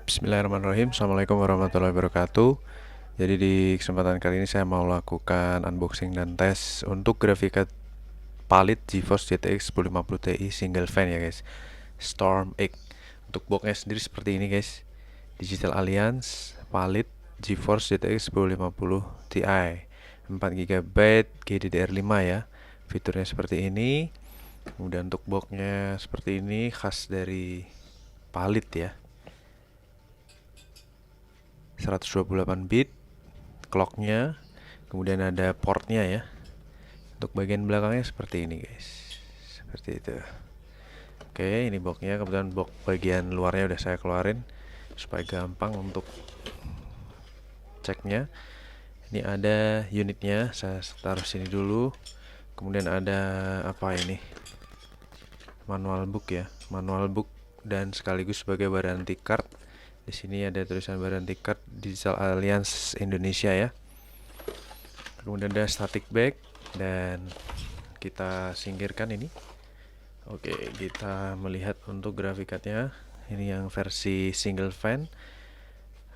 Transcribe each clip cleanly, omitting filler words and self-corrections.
Bismillahirrahmanirrahim. Assalamualaikum warahmatullahi wabarakatuh. Jadi di kesempatan kali ini saya mau lakukan unboxing dan tes untuk grafika Palit GeForce GTX 1050 Ti single fan ya guys, Storm X. Untuk boxnya sendiri seperti ini guys, Digital Alliance Palit GeForce GTX 1050 Ti 4GB GDDR5 ya. Fiturnya seperti ini. Kemudian untuk boxnya seperti ini, khas dari Palit ya, 128 bit clocknya, kemudian ada portnya ya. Untuk bagian belakangnya seperti ini guys, seperti itu. Oke, ini boxnya. Kebetulan box bagian luarnya udah saya keluarin supaya gampang untuk ceknya. Ini ada unitnya, saya taruh sini dulu. Kemudian ada apa ini, manual book ya, manual book dan sekaligus sebagai warranty card. Di sini ada tulisan warranty card Digital Alliance Indonesia ya. Kemudian ada static bag dan kita singkirkan ini. Oke, kita melihat untuk grafikatnya. Ini yang versi single fan.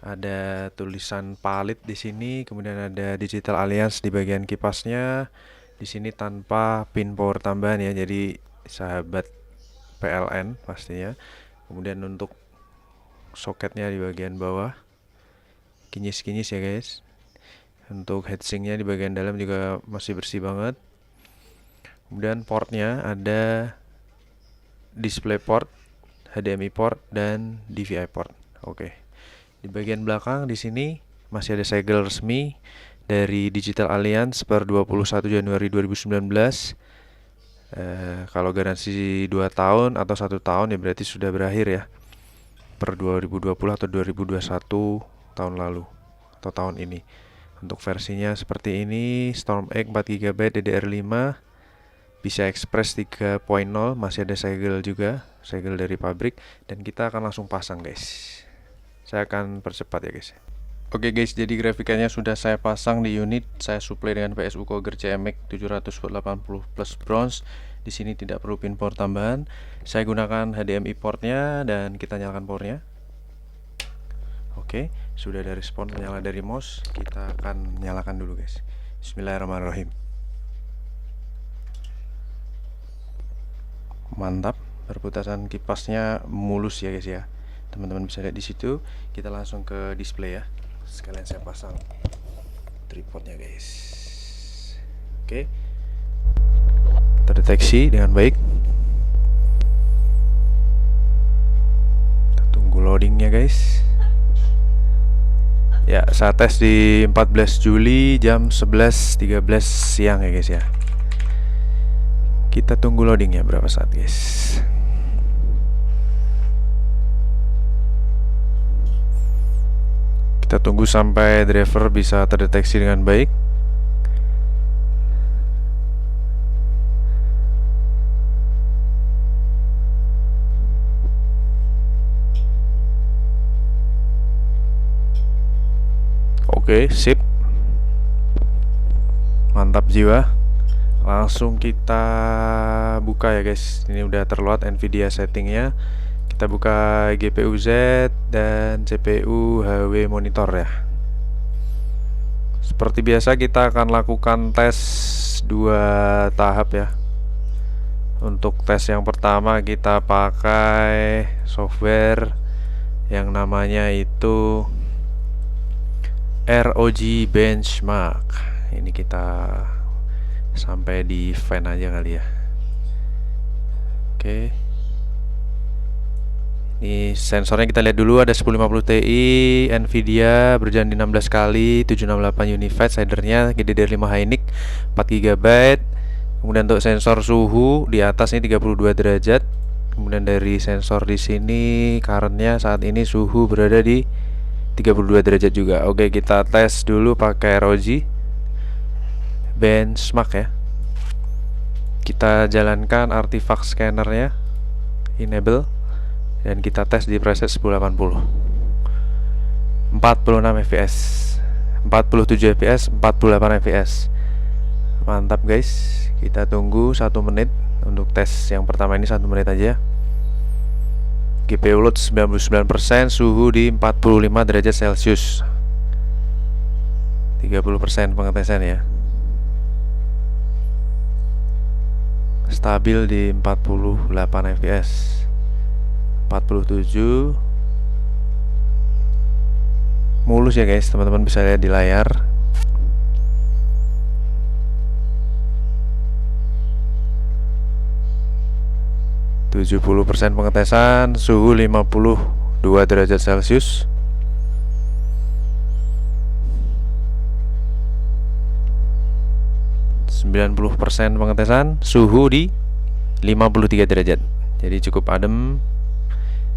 Ada tulisan Palit di sini, kemudian ada Digital Alliance di bagian kipasnya. Di sini tanpa pin power tambahan ya, jadi sahabat PLN pastinya. Kemudian untuk soketnya di bagian bawah kinyis-kinyis ya guys. Untuk heatsinknya di bagian dalam juga masih bersih banget. Kemudian portnya ada display port, HDMI port, dan DVI port. Oke. Di bagian belakang di sini masih ada segel resmi dari Digital Alliance per 21 Januari 2019. Kalau garansi 2 tahun atau 1 tahun ya berarti sudah berakhir ya, per 2020 atau 2021 tahun lalu atau tahun ini. Untuk versinya seperti ini, Storm X 4GB DDR5, bisa Express 3.0, masih ada segel juga, segel dari pabrik, dan kita akan langsung pasang guys. Saya akan percepat ya guys. Oke guys, jadi grafikanya sudah saya pasang di unit. Saya supply dengan PSU Koger CMX 780 plus bronze. Di sini tidak perlu pin port tambahan. Saya gunakan HDMI portnya dan kita nyalakan powernya. Oke, sudah ada respon menyala dari mouse. Kita akan nyalakan dulu guys. Bismillahirrahmanirrahim. Mantap, perputasan kipasnya mulus ya guys ya. Teman-teman bisa lihat di situ. Kita langsung ke display ya. Sekalian saya pasang tripodnya guys. Oke, terdeteksi dengan baik. Kita tunggu loadingnya guys. Ya, saya tes di 14 Juli jam 11.13 siang ya guys ya. Kita tunggu loadingnya berapa saat guys. Kita tunggu sampai driver bisa terdeteksi dengan baik. Oke, sip. Mantap jiwa. Langsung kita buka ya guys. Ini udah terload Nvidia settingnya. Kita buka GPU Z dan CPU HW monitor ya. Seperti biasa kita akan lakukan tes 2 tahap ya. Untuk tes yang pertama kita pakai software yang namanya itu ROG Benchmark. Ini kita sampai di fan aja kali ya. Oke. Ini sensornya kita lihat dulu, ada 1050 Ti Nvidia berjalan di 16 kali 768 Unified, shadernya GDDR5 Hynix 4GB. Kemudian untuk sensor suhu di atas ini 32 derajat. Kemudian dari sensor di sini currentnya saat ini suhu berada di 32 derajat juga. Oke, kita tes dulu pakai ROG Benchmark ya. Kita jalankan artifact scannernya, enable, dan kita tes di preset 1080, 46 fps, 47 fps, 48 fps. Mantap guys. Kita tunggu 1 menit untuk tes yang pertama ini, 1 menit aja. GPU load 99%, suhu di 45 derajat Celcius. 30% pengetesan ya. Stabil di 48 fps. 47. Mulus ya guys, teman-teman bisa lihat di layar. %70 pengetesan, suhu 52 derajat Celcius. %90 pengetesan, suhu di 53 derajat. Jadi cukup adem,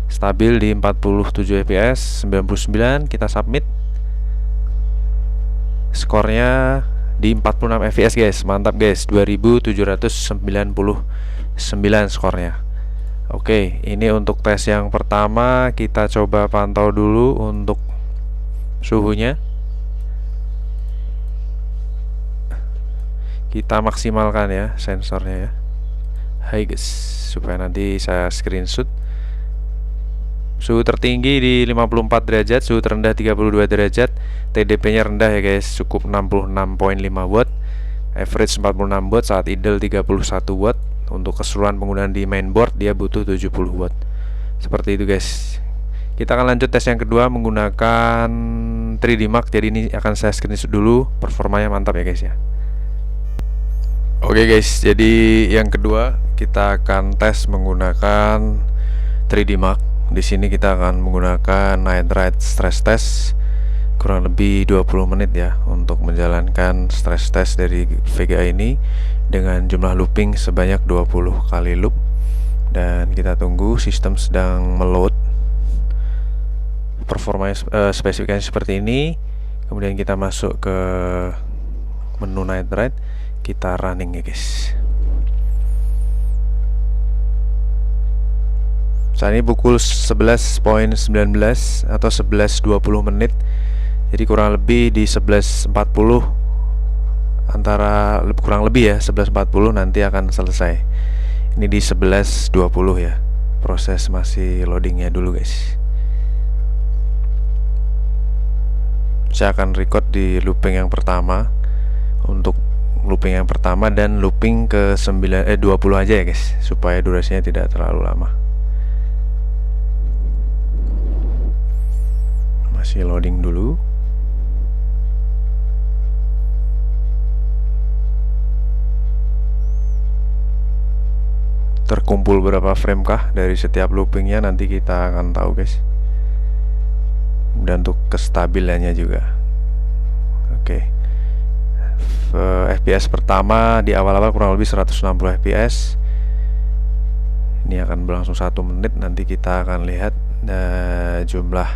stabil di 47 fps. 99, kita submit. Skornya di 46 fps guys, mantap guys. 2799 skornya. Oke, ini untuk tes yang pertama. Kita coba pantau dulu untuk suhunya. Kita maksimalkan ya sensornya ya. Hai guys, supaya nanti saya screenshot. Suhu tertinggi di 54 derajat, suhu terendah 32 derajat. TDP-nya rendah ya guys, cukup 66.5 watt. Average 46 watt, saat idle 31 watt. Untuk keseluruhan penggunaan di mainboard dia butuh 70 watt. Seperti itu guys. Kita akan lanjut tes yang kedua menggunakan 3D Mark. Jadi ini akan saya screenshot dulu. Performanya mantap ya guys ya. Oke guys, jadi yang kedua kita akan tes menggunakan 3D Mark. Di sini kita akan menggunakan night ride stress test kurang lebih 20 menit ya untuk menjalankan stress test dari VGA ini dengan jumlah looping sebanyak 20 kali loop. Dan kita tunggu, sistem sedang meload. Performanya spesifikasi seperti ini. Kemudian kita masuk ke menu night ride. Kita running ya guys. Saat ini pukul 11.19 atau 11.20 menit. Jadi kurang lebih di 11.40, antara kurang lebih ya 11.40 nanti akan selesai. Ini di 11.20 ya. Proses masih loadingnya dulu guys. Saya akan record di looping yang pertama. Untuk looping yang pertama dan looping ke 20 aja ya guys, supaya durasinya tidak terlalu lama. Masih loading dulu. Terkumpul berapa frame kah dari setiap loopingnya nanti kita akan tahu guys. Dan untuk kestabilannya juga. Oke. FPS pertama di awal-awal kurang lebih 160 fps. Ini akan berlangsung 1 menit. Nanti kita akan lihat jumlah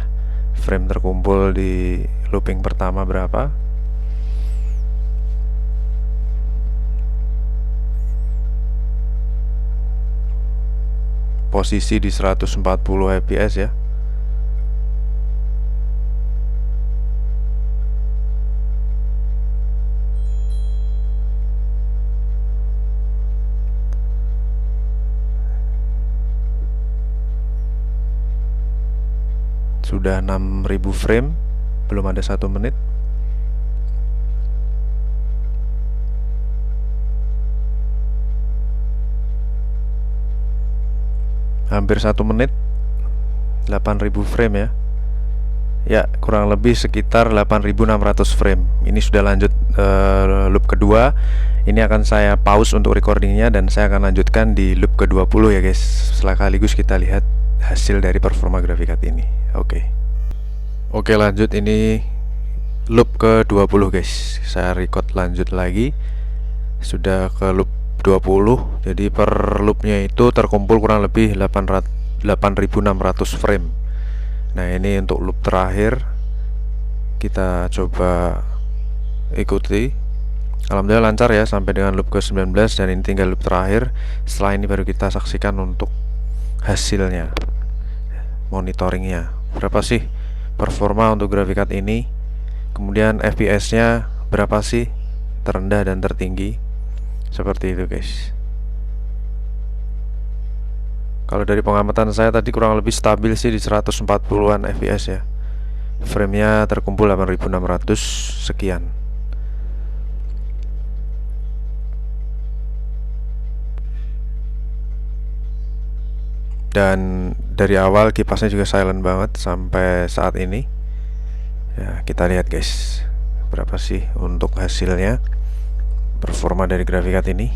frame terkumpul di looping pertama berapa. Posisi di 140 fps ya. Sudah 6000 frame, belum ada 1 menit. Hampir 1 menit, 8000 frame ya. Ya, kurang lebih sekitar 8600 frame. Ini sudah lanjut loop kedua. Ini akan saya pause untuk recordingnya dan saya akan lanjutkan di loop ke-20 ya guys. Sekaligus kita lihat hasil dari performa graphic card ini. Oke, lanjut, ini loop ke-20 guys. Saya record lanjut lagi. Sudah ke loop 20. Jadi per loopnya itu terkumpul kurang lebih 8600 frame. Nah, ini untuk loop terakhir. Kita coba ikuti. Alhamdulillah lancar ya sampai dengan loop ke-19. Dan ini tinggal loop terakhir. Setelah ini baru kita saksikan untuk hasilnya, monitoringnya. Berapa sih performa untuk graphic card ini, kemudian FPS nya berapa sih, terendah dan tertinggi. Seperti itu guys. Kalau dari pengamatan saya tadi kurang lebih stabil sih di 140-an fps ya. Framenya terkumpul 8600 sekian. Dan dari awal kipasnya juga silent banget sampai saat ini. Ya, kita lihat guys, berapa sih untuk hasilnya, performa dari graphic card ini.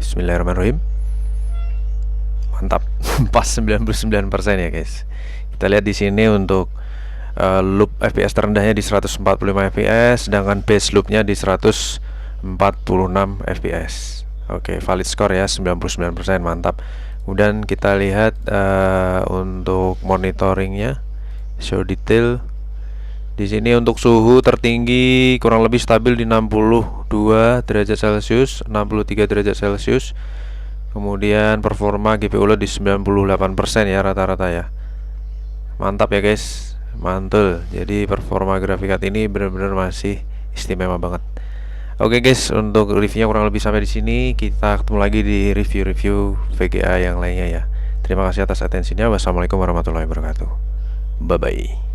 Bismillahirrahmanirrahim. Mantap. Pas 99% ya guys. Kita lihat di sini untuk loop FPS terendahnya di 145 fps, sedangkan base loopnya di 146 fps. Oke, valid score ya 99%, mantap. Kemudian kita lihat untuk monitoringnya, show detail. Di sini untuk suhu tertinggi kurang lebih stabil di 62 derajat Celcius, 63 derajat Celcius. Kemudian performa GPU OLED di 98% ya rata-rata ya. Mantap ya guys, mantul. Jadi performa grafik card ini benar-benar masih istimewa banget. Oke guys, untuk reviewnya kurang lebih sampai di sini. Kita ketemu lagi di review-review VGA yang lainnya ya. Terima kasih atas atensinya. Wassalamualaikum warahmatullahi wabarakatuh. Bye bye.